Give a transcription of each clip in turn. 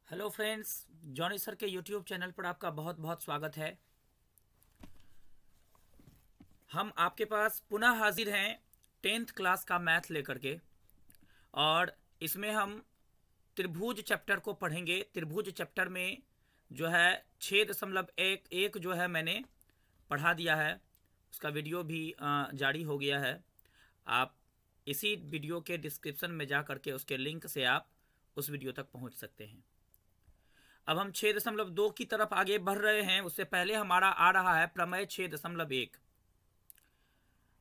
Hello friends, Johnny sir के YouTube channel पर आपका बहुत बहुत स्वागत है। हम आपके पास पुनः हाजिर हैं 10th क्लास का मैथ लेकर के, और इसमें हम त्रिभुज चैप्टर को पढ़ेंगे। त्रिभुज चैप्टर में जो है 6.11 जो है मैंने पढ़ा दिया है, उसका वीडियो भी जारी हो गया है। आप इसी वीडियो के डिस्क्रिप्शन में जा करके उसके लिंक से आप उस वीडियो तक पहुंच सकते हैं। अब हम 6.2 की तरफ आगे बढ़ रहे हैं। उससे पहले हमारा आ रहा है प्रमेय 6.1।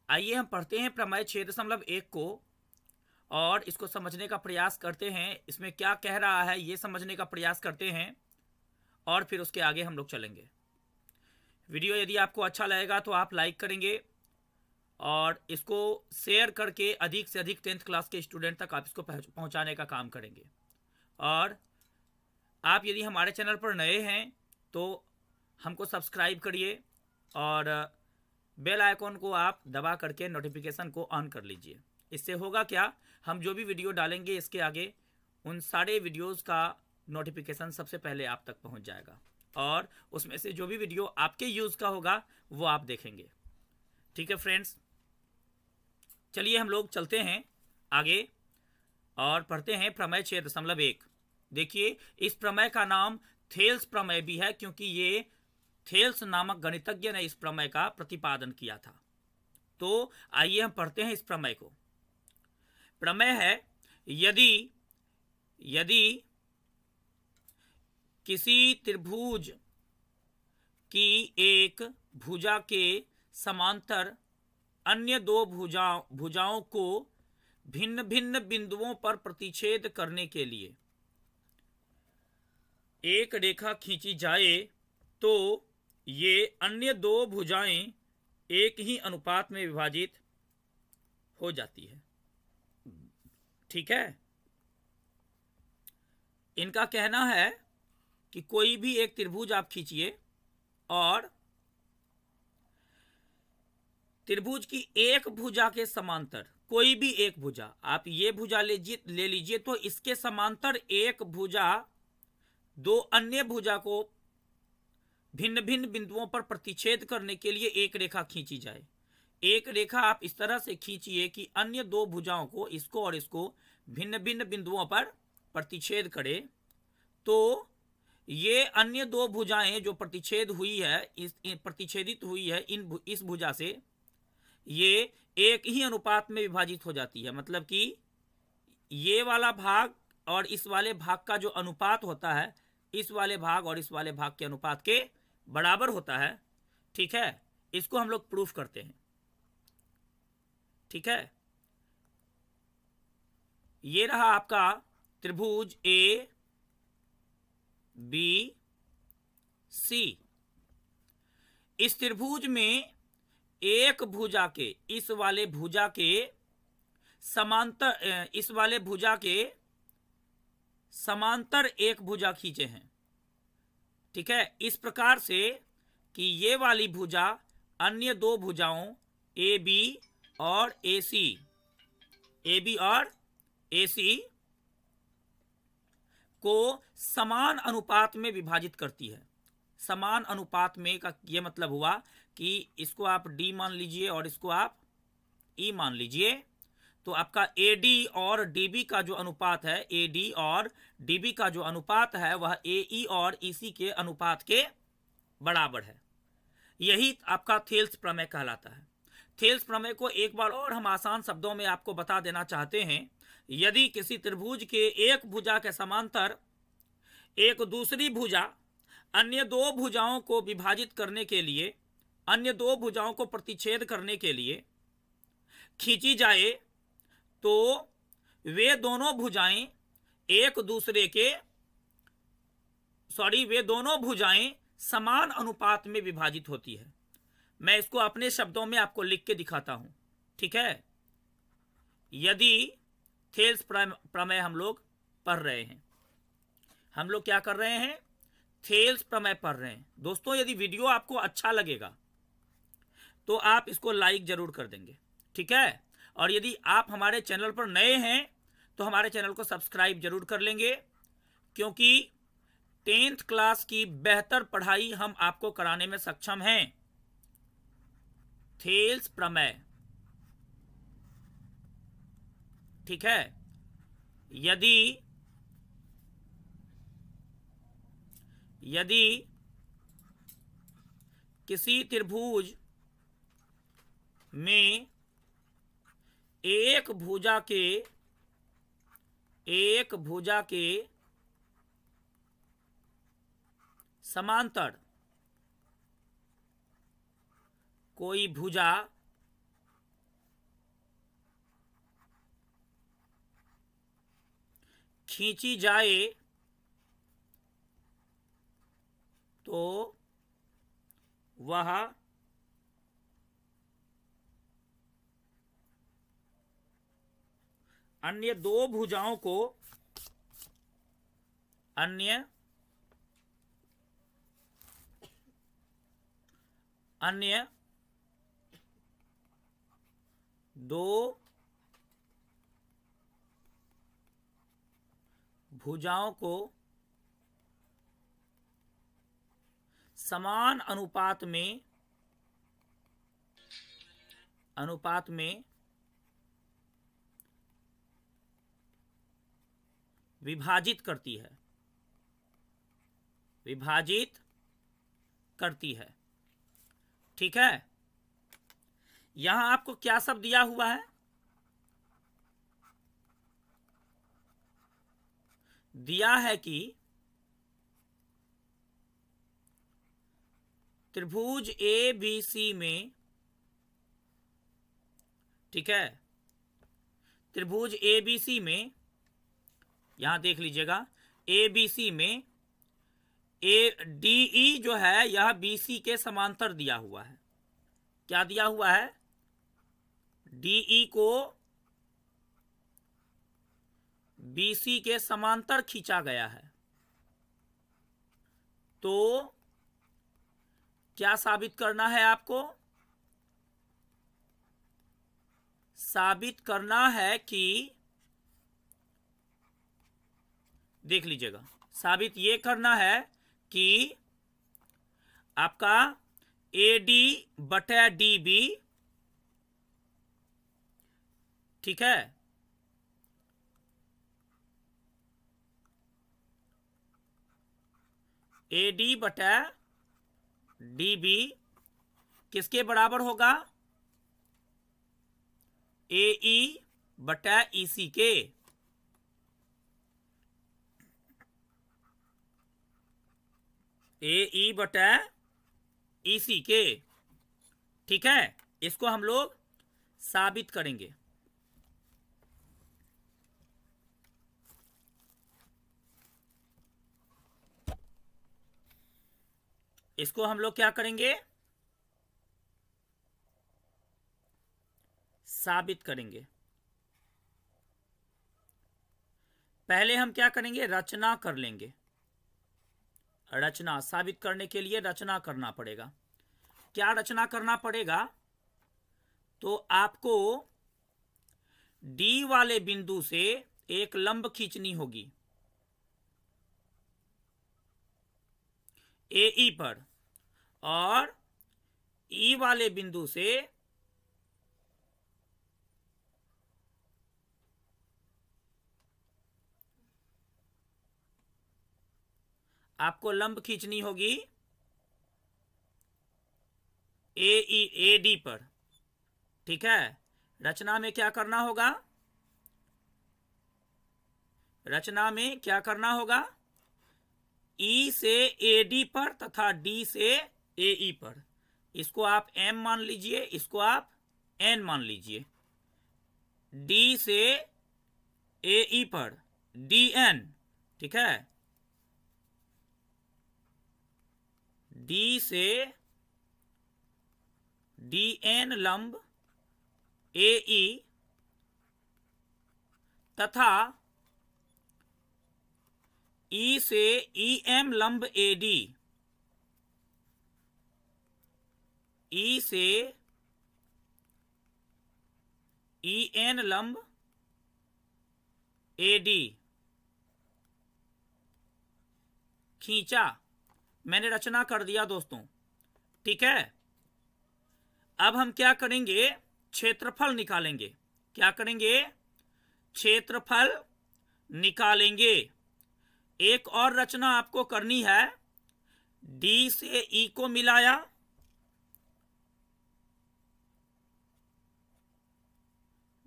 आइए हम पढ़ते हैं प्रमेय 6.1 को और इसको समझने का प्रयास करते हैं। इसमें क्या कह रहा है ये समझने का प्रयास करते हैं और फिर उसके आगे हम लोग चलेंगे। वीडियो यदि आपको अच्छा लगेगा तो आप लाइक करेंगे और इसको शेयर करके अधिक से अधिक 10th क्लास के स्टूडेंट तक आप इसको पहुंचाने का काम करेंगे। और आप यदि हमारे चैनल पर नए हैं तो हमको सब्सक्राइब करिए और बेल आइकॉन को आप दबा करके नोटिफिकेशन को ऑन कर लीजिए। इससे होगा क्या, हम जो भी वीडियो डालेंगे इसके आगे उन सारे वीडियोस का नोटिफिकेशन सबसे पहले आप तक पहुंच जाएगा और उसमें से जो भी वीडियो आपके यूज़ का होगा वो आप देखेंगे। ठीक है फ्रेंड्स, चलिए हम लोग चलते हैं आगे और पढ़ते हैं प्रमेय 6.1। देखिए, इस प्रमेय का नाम थेल्स प्रमेय भी है क्योंकि ये थेल्स नामक गणितज्ञ ने इस प्रमेय का प्रतिपादन किया था। तो आइए हम पढ़ते हैं इस प्रमेय को। प्रमेय है, यदि किसी त्रिभुज की एक भुजा के समांतर अन्य दो भुजाओं को भिन्न भिन्न बिंदुओं पर प्रतिच्छेद करने के लिए एक रेखा खींची जाए तो ये अन्य दो भुजाएं एक ही अनुपात में विभाजित हो जाती है। ठीक है, इनका कहना है कि कोई भी एक त्रिभुज आप खींचिए और त्रिभुज की एक भुजा के समांतर कोई भी एक भुजा, आप ये भुजा ले लीजिए तो इसके समांतर एक भुजा दो अन्य भुजा को भिन्न भिन्न बिंदुओं पर प्रतिच्छेद करने के लिए एक रेखा खींची जाए। एक रेखा आप इस तरह से खींचिए कि अन्य दो भुजाओं को, इसको और इसको, भिन्न भिन्न बिंदुओं पर प्रतिच्छेद करे। तो ये अन्य दो भुजाएं जो प्रतिच्छेदित हुई है इस भुजा से, ये एक ही अनुपात में विभाजित हो जाती है। मतलब कि ये वाला भाग और इस वाले भाग का जो अनुपात होता है इस वाले भाग और इस वाले भाग के अनुपात के बराबर होता है। ठीक है, इसको हम लोग प्रूफ करते हैं। ठीक है, ये रहा आपका त्रिभुज ए बी सी। इस त्रिभुज में एक भुजा के इस वाले भुजा के समांतर, इस वाले भुजा के समांतर एक भुजा खींचे हैं। ठीक है, इस प्रकार से कि ये वाली भुजा अन्य दो भुजाओं ए बी और ए सी को समान अनुपात में विभाजित करती है। समान अनुपात में का ये मतलब हुआ कि इसको आप डी मान लीजिए और इसको आप ई मान लीजिए। तो आपका AD और DB का जो अनुपात है, AD और DB का जो अनुपात है वह AE और EC के अनुपात के बराबर है। यही आपका थेल्स प्रमेय कहलाता है। थेल्स प्रमेय को एक बार और हम आसान शब्दों में आपको बता देना चाहते हैं। यदि किसी त्रिभुज के एक भुजा के समांतर एक दूसरी भुजा अन्य दो भुजाओं को विभाजित करने के लिए, अन्य दो भुजाओं को प्रतिच्छेद करने के लिए खींची जाए तो वे दोनों भुजाएं समान अनुपात में विभाजित होती है। मैं इसको अपने शब्दों में आपको लिख के दिखाता हूं। ठीक है, यदि थेल्स प्रमेय हम लोग पढ़ रहे हैं, हम लोग क्या कर रहे हैं, थेल्स प्रमेय पढ़ रहे हैं। दोस्तों, यदि वीडियो आपको अच्छा लगेगा तो आप इसको लाइक जरूर कर देंगे। ठीक है, और यदि आप हमारे चैनल पर नए हैं तो हमारे चैनल को सब्सक्राइब जरूर कर लेंगे, क्योंकि 10th क्लास की बेहतर पढ़ाई हम आपको कराने में सक्षम हैं। थेल्स प्रमेय, ठीक है। यदि किसी त्रिभुज में एक भुजा के समांतर कोई भुजा खींची जाए तो वह अन्य दो भुजाओं को अन्य दो भुजाओं को समान अनुपात में विभाजित करती है, ठीक है। यहां आपको क्या सब दिया हुआ है? दिया है कि त्रिभुज ए बी सी में, ठीक है, त्रिभुज ए बी सी में, यहां देख लीजिएगा, ए बी सी में ए डी ई जो है यह बी सी के समांतर दिया हुआ है। क्या दिया हुआ है? डी ई को बी सी के समांतर खींचा गया है। तो क्या साबित करना है आपको? साबित करना है कि, देख लीजिएगा, साबित ये करना है कि आपका ए डी बटा डी बी, ठीक है, ए डी बटा डी बी किसके बराबर होगा? ए ई बटा ई सी के। ए ई बटा ई सी के, ठीक है। इसको हम लोग साबित करेंगे। इसको हम लोग क्या करेंगे? साबित करेंगे। पहले हम क्या करेंगे? रचना कर लेंगे। रचना साबित करने के लिए रचना करना पड़ेगा। क्या रचना करना पड़ेगा? तो आपको डी वाले बिंदु से एक लंब खींचनी होगी ए ई पर, और ई वाले बिंदु से आपको लंब खींचनी होगी ए डी पर, ठीक है। रचना में क्या करना होगा? रचना में क्या करना होगा? ई से ए डी पर तथा डी से ए ई पर, इसको आप m मान लीजिए, इसको आप n मान लीजिए। डी से ए ई पर डी एन, ठीक है, डी से डी एन लंब ए ई तथा ई से ई एम लंब ए डी, ई से ई एन लंब ए डी खींचा, मैंने रचना कर दिया दोस्तों, ठीक है। अब हम क्या करेंगे, क्षेत्रफल निकालेंगे। क्या करेंगे, क्षेत्रफल निकालेंगे। एक और रचना आपको करनी है, डी से ई को मिलाया,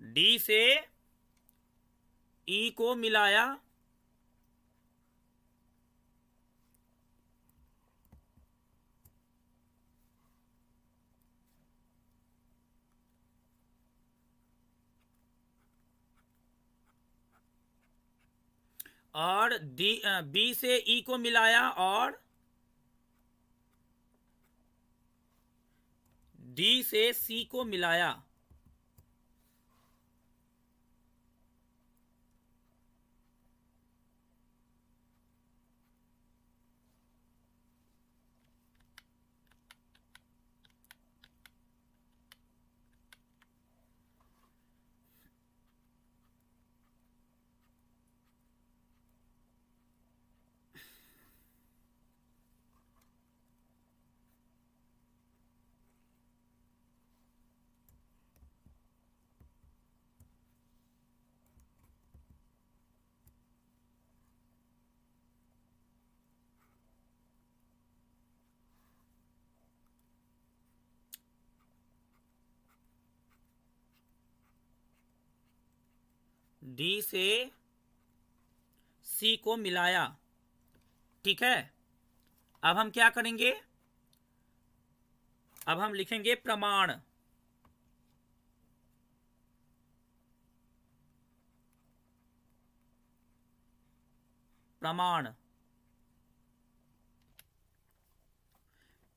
डी से ई को मिलाया, और बी से ई को मिलाया, और डी से सी को मिलाया। डी से सी को मिलाया, ठीक है। अब हम क्या करेंगे, अब हम लिखेंगे प्रमाण। प्रमाण,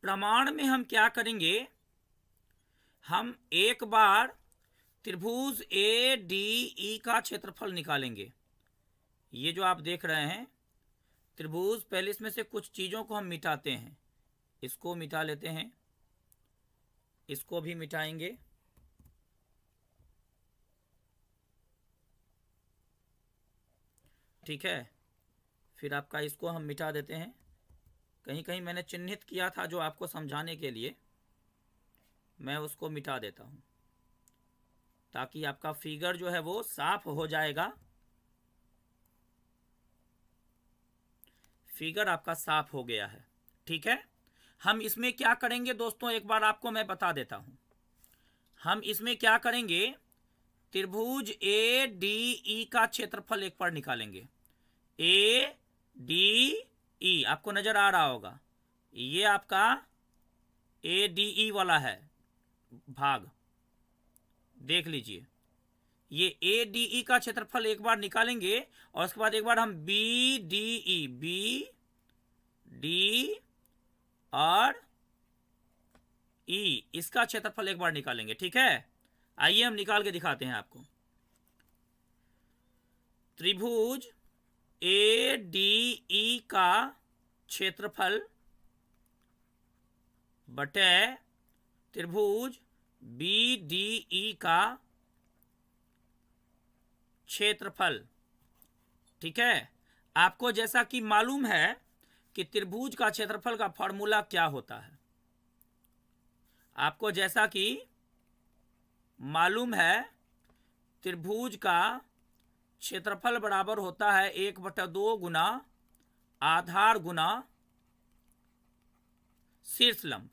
प्रमाण में हम क्या करेंगे, हम एक बार त्रिभुज ए डी ई का क्षेत्रफल निकालेंगे। ये जो आप देख रहे हैं त्रिभुज, पहले इसमें से कुछ चीज़ों को हम मिटाते हैं। इसको मिटा लेते हैं, इसको भी मिटाएंगे, ठीक है। फिर आपका इसको हम मिटा देते हैं। कहीं कहीं मैंने चिन्हित किया था जो आपको समझाने के लिए, मैं उसको मिटा देता हूँ ताकि आपका फिगर जो है वो साफ हो जाएगा। फिगर आपका साफ हो गया है, ठीक है। हम इसमें क्या करेंगे दोस्तों, एक बार आपको मैं बता देता हूं। हम इसमें क्या करेंगे, त्रिभुज ए डी ई का क्षेत्रफल एक बार निकालेंगे। ए डी ई आपको नजर आ रहा होगा, ये आपका ए डी ई वाला है भाग, देख लीजिए। ये ए डी ई का क्षेत्रफल एक बार निकालेंगे और उसके बाद एक बार हम B D E, B D और ई, इसका क्षेत्रफल एक बार निकालेंगे, ठीक है। आइए हम निकाल के दिखाते हैं आपको। त्रिभुज ए डी ई का क्षेत्रफल बटे त्रिभुज बी डी ई का क्षेत्रफल, ठीक है। आपको जैसा कि मालूम है कि त्रिभुज का क्षेत्रफल का फॉर्मूला क्या होता है, आपको जैसा कि मालूम है त्रिभुज का क्षेत्रफल बराबर होता है 1/2 गुना आधार गुना शीर्ष लंब।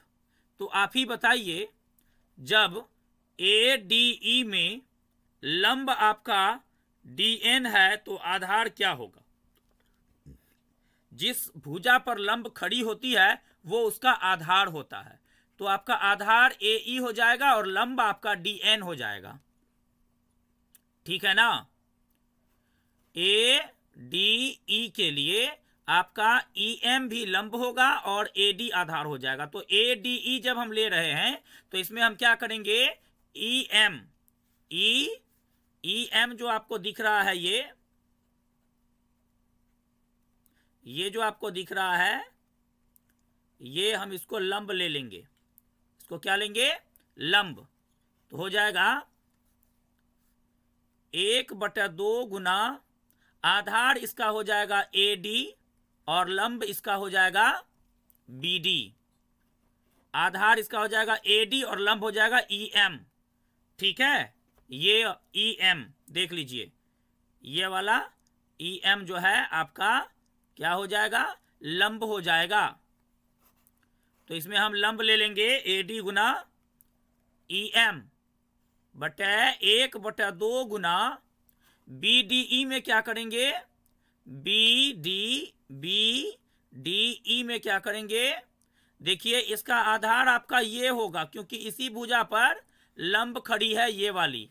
तो आप ही बताइए, जब ए डी ई में लंब आपका डी एन है तो आधार क्या होगा, जिस भुजा पर लंब खड़ी होती है वो उसका आधार होता है। तो आपका आधार ए ई हो जाएगा और लंब आपका डी एन हो जाएगा, ठीक है ना। ए डी ई के लिए आपका ई एम भी लंब होगा और ए डी आधार हो जाएगा। तो ए डी ई जब हम ले रहे हैं तो इसमें हम क्या करेंगे, ई एम, ई एम जो आपको दिख रहा है, ये जो आपको दिख रहा है, ये हम इसको लंब ले लेंगे। इसको क्या लेंगे, लंब। तो हो जाएगा 1/2 गुना आधार इसका हो जाएगा ए डी और लंब इसका हो जाएगा BD। आधार इसका हो जाएगा AD और लंब हो जाएगा EM। ठीक है, ये EM देख लीजिए, ये वाला EM जो है आपका क्या हो जाएगा, लंब हो जाएगा। तो इसमें हम लंब ले लेंगे AD गुना EM बटे 1/2 गुना BDE में क्या करेंगे, BDE में क्या करेंगे, देखिए इसका आधार आपका ये होगा क्योंकि इसी भुजा पर लंब खड़ी है, ये वाली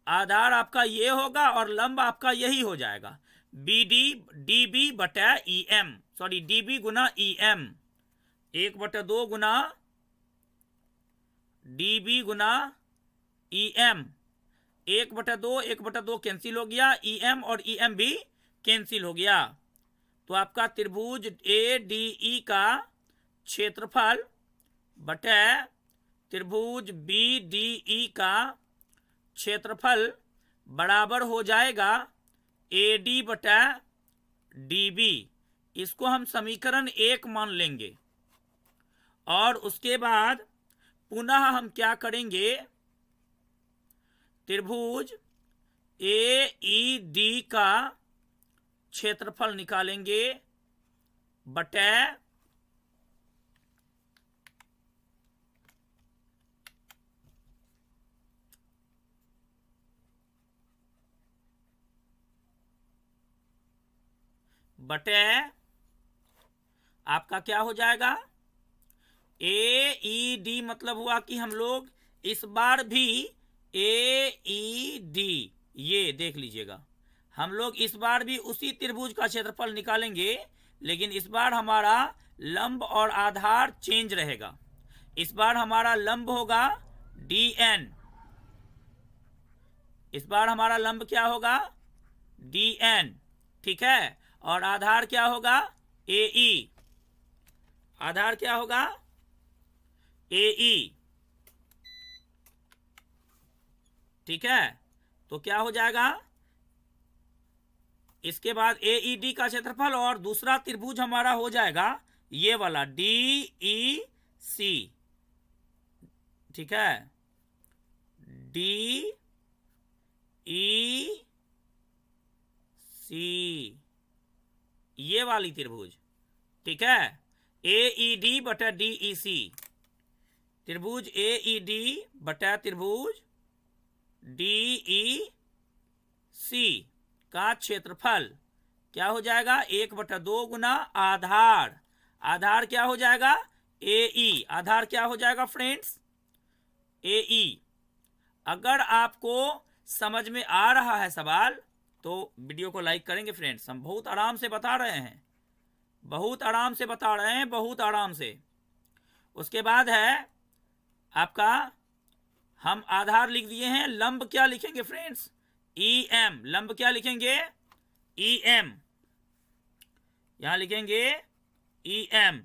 आधार आपका ये होगा और लंब आपका यही हो जाएगा DB बटा EM, सॉरी DB गुना EM, 1/2 गुना DB गुना EM, 1/2 कैंसिल हो गया, EM और EM भी कैंसिल हो गया। तो आपका त्रिभुज ADE का क्षेत्रफल बटे त्रिभुज BDE का क्षेत्रफल बराबर हो जाएगा AD बटा DB। इसको हम समीकरण 1 मान लेंगे और उसके बाद पुनः हम क्या करेंगे, त्रिभुज AED का क्षेत्रफल निकालेंगे बटे आपका क्या हो जाएगा, AED मतलब हुआ कि हम लोग इस बार भी AED, ये देख लीजिएगा, हम लोग इस बार भी उसी त्रिभुज का क्षेत्रफल निकालेंगे, लेकिन इस बार हमारा लंब और आधार चेंज रहेगा। इस बार हमारा लंब होगा DN, इस बार हमारा लंब क्या होगा DN, ठीक है, और आधार क्या होगा AE, आधार क्या होगा AE, ठीक है। तो क्या हो जाएगा, इसके बाद AED का क्षेत्रफल और दूसरा त्रिभुज हमारा हो जाएगा ये वाला DEC, ठीक है, DEC, ये वाली त्रिभुज, ठीक है, AED बटा DEC, त्रिभुज AED बटा त्रिभुज DEC का क्षेत्रफल क्या हो जाएगा, 1/2 गुना आधार, आधार क्या हो जाएगा AE, आधार क्या हो जाएगा फ्रेंड्स AE। अगर आपको समझ में आ रहा है सवाल तो वीडियो को लाइक करेंगे फ्रेंड्स, हम बहुत आराम से बता रहे हैं, बहुत आराम से बता रहे हैं, बहुत आराम से। उसके बाद है आपका, हम आधार लिख दिए हैं, लंब क्या लिखेंगे फ्रेंड्स EM, लंब क्या लिखेंगे EM, यहां लिखेंगे EM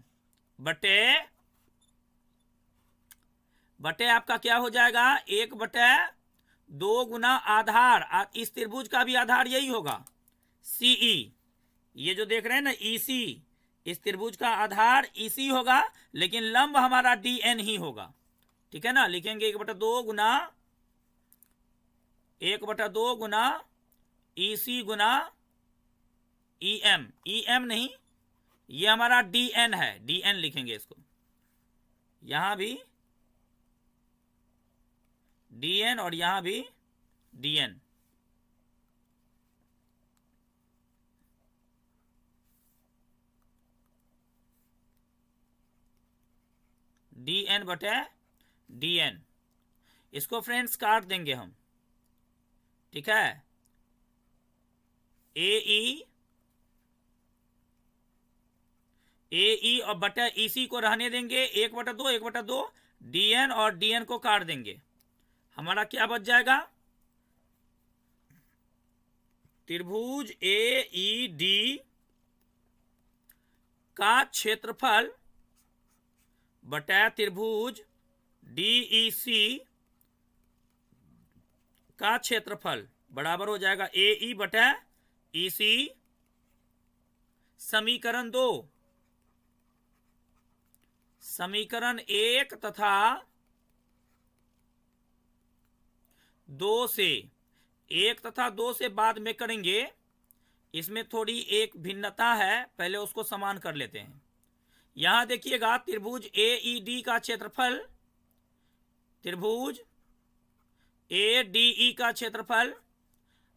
बटे आपका क्या हो जाएगा 1/2 गुना आधार, इस त्रिभुज का भी आधार यही होगा CE, ये जो देख रहे हैं ना EC, इस त्रिभुज का आधार EC होगा, लेकिन लंब हमारा DN ही होगा, ठीक है ना। लिखेंगे 1/2 गुना EC गुना EM, EM नहीं, ये हमारा DN है, DN लिखेंगे इसको, यहां भी DN और यहां भी DN, DN बटे DN। इसको फ्रेंड्स काट देंगे हम, ठीक है, AE और बटा EC को रहने देंगे, 1/2 DN और DN को काट देंगे, हमारा क्या बच जाएगा, त्रिभुज AED का क्षेत्रफल बटा त्रिभुज DEC का क्षेत्रफल बराबर हो जाएगा AE बटा EC समीकरण 2, समीकरण 1 तथा 2 से, 1 तथा 2 से बाद में करेंगे, इसमें थोड़ी एक भिन्नता है, पहले उसको समान कर लेते हैं। यहां देखिएगा त्रिभुज AED का क्षेत्रफल, त्रिभुज ADE का क्षेत्रफल,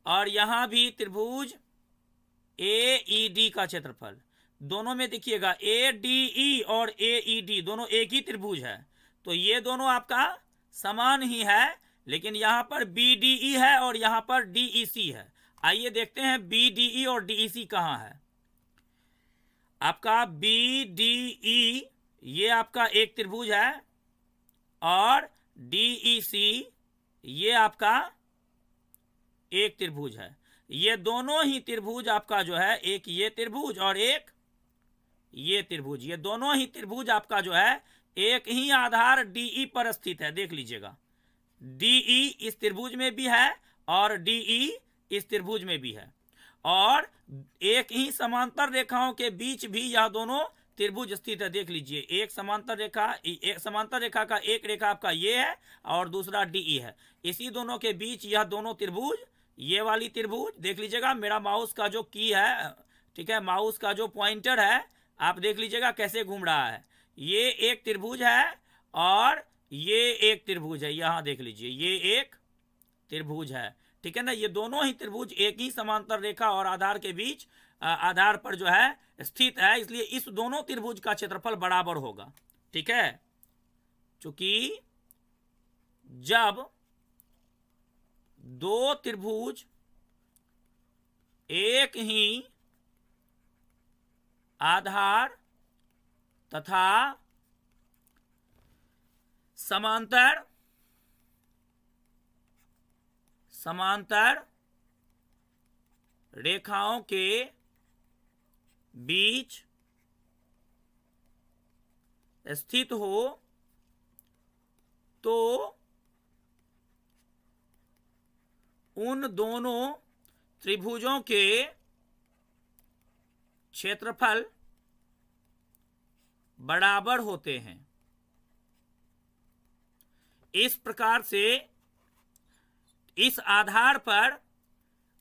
और यहां भी त्रिभुज AED का क्षेत्रफल, दोनों में देखिएगा ADE और AED दोनों एक ही त्रिभुज है, तो ये दोनों आपका समान ही है, लेकिन यहां पर BDE है और यहां पर DEC है। आइए देखते हैं BDE और DEC कहां है। आपका BDE ये आपका एक त्रिभुज है और DEC ये आपका एक त्रिभुज है। ये दोनों ही त्रिभुज आपका जो है, एक ये त्रिभुज और एक ये त्रिभुज, ये दोनों ही त्रिभुज आपका जो है एक ही आधार DE पर स्थित है। देख लीजिएगा, DE इस त्रिभुज में भी है और DE इस त्रिभुज में भी है, और एक ही समांतर रेखाओं के बीच भी यह दोनों त्रिभुज स्थित है। देख लीजिए, एक समांतर रेखा का एक रेखा आपका ये है और दूसरा DE है, इसी दोनों के बीच यह दोनों त्रिभुज, ये वाली त्रिभुज देख लीजिएगा, मेरा माउस का जो की है, ठीक है, माउस का जो पॉइंटर है, आप देख लीजिएगा कैसे घूम रहा है। ये एक त्रिभुज है और ये एक त्रिभुज है, यहां देख लीजिए ये एक त्रिभुज है, ठीक है ना। ये दोनों ही त्रिभुज एक ही समांतर रेखा और आधार के बीच आधार पर जो है स्थित है, इसलिए इस दोनों त्रिभुज का क्षेत्रफल बराबर होगा, ठीक है। चूंकि जब दो त्रिभुज एक ही आधार तथा समांतर रेखाओं के बीच स्थित हो तो उन दोनों त्रिभुजों के क्षेत्रफल बराबर होते हैं। इस प्रकार से इस आधार पर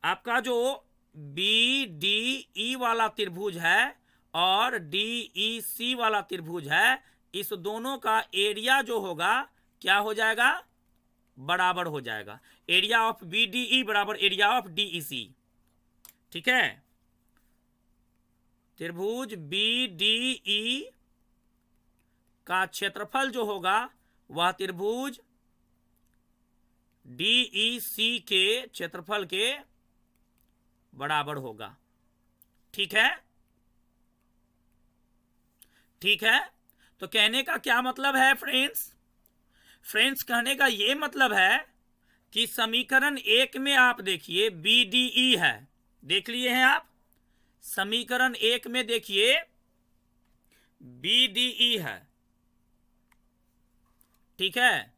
आपका जो BDE वाला त्रिभुज है और DEC वाला त्रिभुज है, इस दोनों का एरिया जो होगा क्या हो जाएगा, बराबर हो जाएगा। एरिया ऑफ BDE बराबर एरिया ऑफ DEC, ठीक है। त्रिभुज BDE का क्षेत्रफल जो होगा वह त्रिभुज DEC के क्षेत्रफल के बराबर होगा, ठीक है। ठीक है, तो कहने का क्या मतलब है फ्रेंड्स कहने का ये मतलब है कि समीकरण 1 में आप देखिए BDE है, देख लिए हैं आप, समीकरण 1 में देखिए BDE है, ठीक है।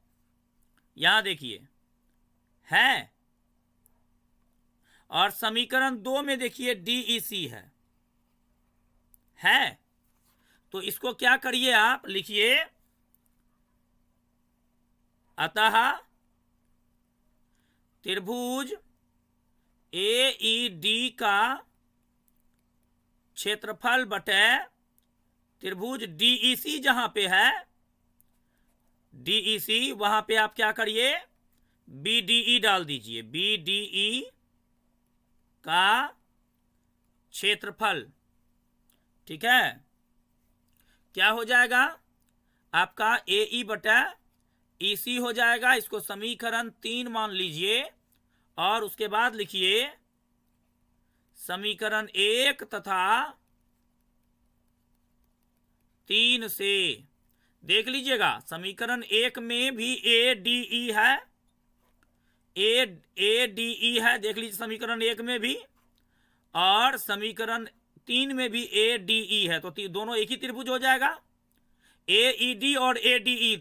यहां देखिए है, और समीकरण 2 में देखिए DEC है। तो इसको क्या करिए, आप लिखिए, अतः त्रिभुज AED का क्षेत्रफल बटे त्रिभुज DEC जहां पे है, DEC वहां पे आप क्या करिए, BDE डाल दीजिए, BDE का क्षेत्रफल, ठीक है। क्या हो जाएगा आपका AE बटा EC हो जाएगा। इसको समीकरण 3 मान लीजिए और उसके बाद लिखिए समीकरण 1 तथा 3 से देख लीजिएगा, समीकरण 1 में भी ADE है, ADE है, देख लीजिए समीकरण 1 में भी, और समीकरण 3 में भी ADE है, तो दोनों एक ही त्रिभुज हो जाएगा। AED और ADE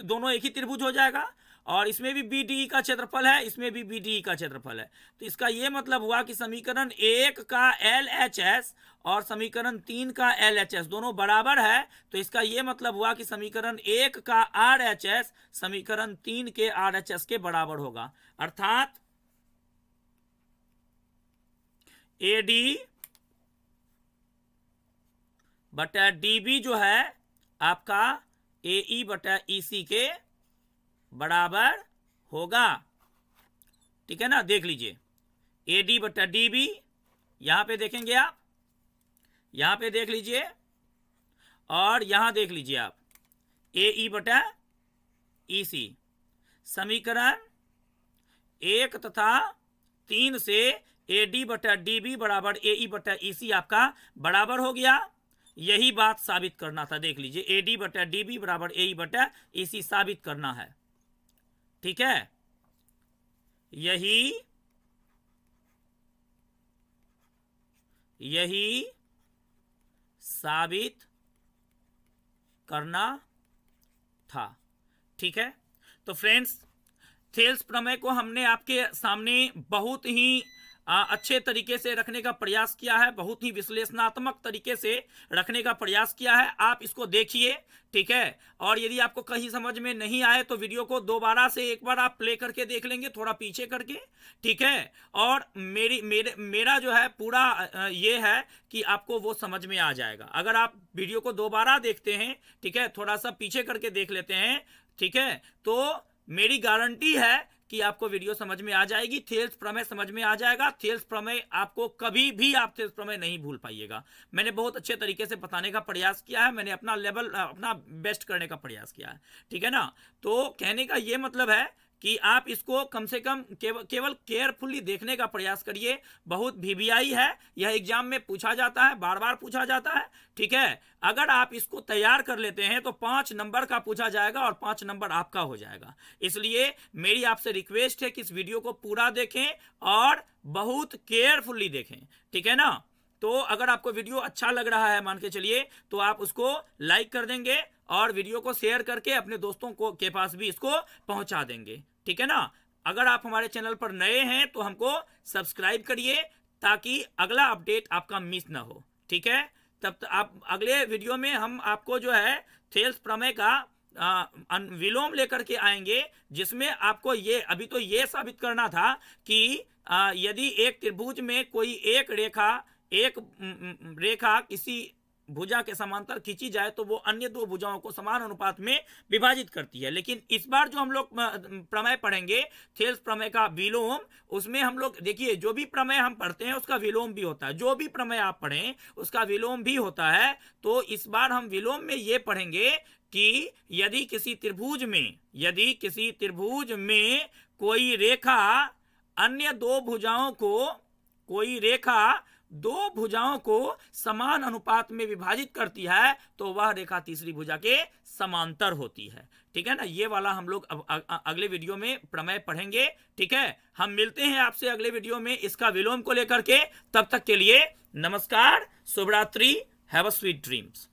दोनों एक ही त्रिभुज हो जाएगा। और इसमें भी BDE का क्षेत्रफल है, इसमें भी BDE का क्षेत्रफल है। तो इसका ये मतलब हुआ कि समीकरण 1 का LHS और समीकरण 3 का LHS दोनों बराबर है। तो इसका ये मतलब हुआ कि समीकरण 1 का RHS समीकरण 3 के RHS के बराबर होगा, अर्थात AD बटा DB जो है आपका AE बटा EC के बराबर होगा। ठीक है ना, देख लीजिए AD बटा DB, यहां पे देखेंगे आप, यहां पे देख लीजिए, और यहां देख लीजिए आप AE बटा EC। समीकरण 1 तथा 3 से AD बटा DB बराबर AE बटा EC आपका बराबर हो गया। यही बात साबित करना था, देख लीजिए AD बटा DB बराबर AE बटा EC साबित करना है। ठीक है, यही साबित करना था। ठीक है, तो फ्रेंड्स थेल्स प्रमेय को हमने आपके सामने बहुत ही अच्छे तरीके से रखने का प्रयास किया है, बहुत ही विश्लेषणात्मक तरीके से रखने का प्रयास किया है। आप इसको देखिए, ठीक है, और यदि आपको कहीं समझ में नहीं आए तो वीडियो को दोबारा से एक बार आप प्ले करके देख लेंगे, थोड़ा पीछे करके। ठीक है, और मेरा जो है पूरा ये है कि आपको वो समझ में आ जाएगा। अगर आप वीडियो को दोबारा देखते हैं, ठीक है, थोड़ा सा पीछे करके देख लेते हैं, ठीक है, तो मेरी गारंटी है कि आपको वीडियो समझ में आ जाएगी, थेल्स प्रमेय समझ में आ जाएगा। थेल्स प्रमेय आपको कभी भी आप थेल्स प्रमेय नहीं भूल पाइएगा। मैंने बहुत अच्छे तरीके से बताने का प्रयास किया है, मैंने अपना लेवल अपना बेस्ट करने का प्रयास किया है। ठीक है ना, तो कहने का ये मतलब है कि आप इसको कम से कम केवल केयरफुली देखने का प्रयास करिए। बहुत VBI है, यह एग्जाम में पूछा जाता है, बार बार पूछा जाता है। ठीक है, अगर आप इसको तैयार कर लेते हैं तो 5 नंबर का पूछा जाएगा और 5 नंबर आपका हो जाएगा। इसलिए मेरी आपसे रिक्वेस्ट है कि इस वीडियो को पूरा देखें और बहुत केयरफुली देखें। ठीक है ना, तो अगर आपको वीडियो अच्छा लग रहा है, मान के चलिए, तो आप उसको लाइक कर देंगे और वीडियो को शेयर करके अपने दोस्तों को के पास भी इसको पहुंचा देंगे। ठीक है ना, अगर आप हमारे चैनल पर नए हैं तो हमको सब्सक्राइब करिए ताकि अगला अपडेट आपका मिस ना हो। ठीक है, तब आप अगले वीडियो में हम आपको जो है थेल्स प्रमेय का विलोम लेकर के आएंगे, जिसमें आपको ये अभी तो ये साबित करना था कि यदि एक त्रिभुज में कोई एक रेखा किसी भुजा के समांतर खींची जाए तो वो अन्य 2 भुजाओं को समान अनुपात में विभाजित करती है। लेकिन इस बार जो हम लोग प्रमेय पढ़ेंगे थेल्स प्रमेय का विलोम, उसमें हम लोग देखिए जो भी प्रमेय हम पढ़ते हैं उसका विलोम भी होता है, जो भी प्रमेय आप पढ़ें उसका विलोम भी होता है। तो इस बार हम विलोम में ये पढ़ेंगे कि यदि किसी त्रिभुज में कोई रेखा अन्य 2 भुजाओं को समान अनुपात में विभाजित करती है तो वह रेखा तीसरी भुजा के समांतर होती है। ठीक है ना, ये वाला हम लोग अगले वीडियो में प्रमेय पढ़ेंगे। ठीक है, हम मिलते हैं आपसे अगले वीडियो में इसका विलोम को लेकर के। तब तक के लिए नमस्कार, शुभ रात्रि, हैव अ स्वीट ड्रीम्स।